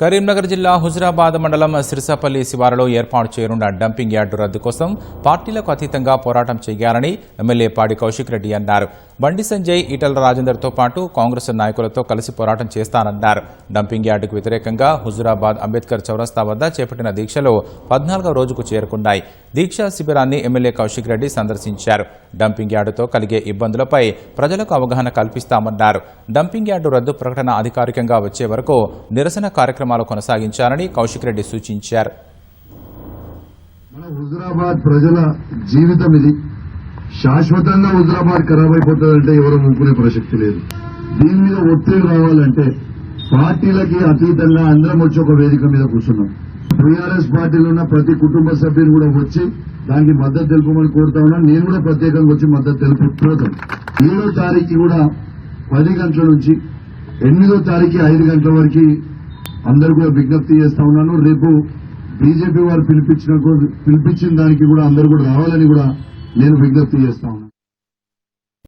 కరీంనగర్ జిల్లా హుజురాబాద్ మండలం సిరిసపల్లి శివారులో ఏర్పాటు చేయనున్న డంపింగ్ యార్డు రద్దు కోసం పార్టీలకు అతీతంగా పోరాటం చేయాలని ఎమ్మెల్యే పాడి కౌశిక్ రెడ్డి అన్నారు. బండి సంజయ్, ఈటల రాజేందర్తో పాటు కాంగ్రెస్ నాయకులతో కలిసి పోరాటం చేస్తానన్నారు. డంపింగ్ యార్డుకు వ్యతిరేకంగా హుజురాబాద్ అంబేద్కర్ చౌరస్తా వద్ద చేపట్టిన దీక్షలు 14వ రోజుకు చేరుకున్నాయి. దీక్షా శిబిరాన్ని ఎమ్మెల్యే కౌశిక్ రెడ్డి సందర్శించారు. డంపింగ్ యార్డుతో కలిగే ఇబ్బందులపై ప్రజలకు అవగాహన కల్పిస్తామన్నారు. డంపింగ్ యార్డు రద్దు ప్రకటన అధికారికంగా వచ్చే వరకు నిరసన కార్యక్రమాలు కొనసాగించాలని కౌశిక్ రెడ్డి సూచించారు. మన హుజురాబాద్ ప్రజల జీవితం ఇది. శాశ్వతంగా హుజురాబాద్ ఖరాబ్ అయిపోతుందంటే ఎవరు ఊపుకునే ప్రసక్తి లేదు. దీని మీద ఒత్తిడి రావాలంటే పార్టీలకి అతీతంగా అందరం వచ్చి ఒక వేదిక మీద కూర్చున్నాం. టీఆర్ఎస్ పార్టీలో ఉన్న ప్రతి కుటుంబ సభ్యులు కూడా వచ్చి దానికి మద్దతు తెలుపమని కోరుతా ఉన్నాను. నేను కూడా ప్రత్యేకంగా వచ్చి మద్దతు తెలుపుతున్నాను. 7వ తారీఖు కూడా 10 గంటల నుంచి 8వ తారీఖు 5 గంటల వరకు అందరూ కూడా విజ్ఞప్తి చేస్తా ఉన్నాను. రేపు బీజేపీ వారు పిలిపించిన దానికి కూడా అందరూ కూడా రావాలని కూడా నేను విజ్ఞప్తి చేస్తా ఉన్నాను.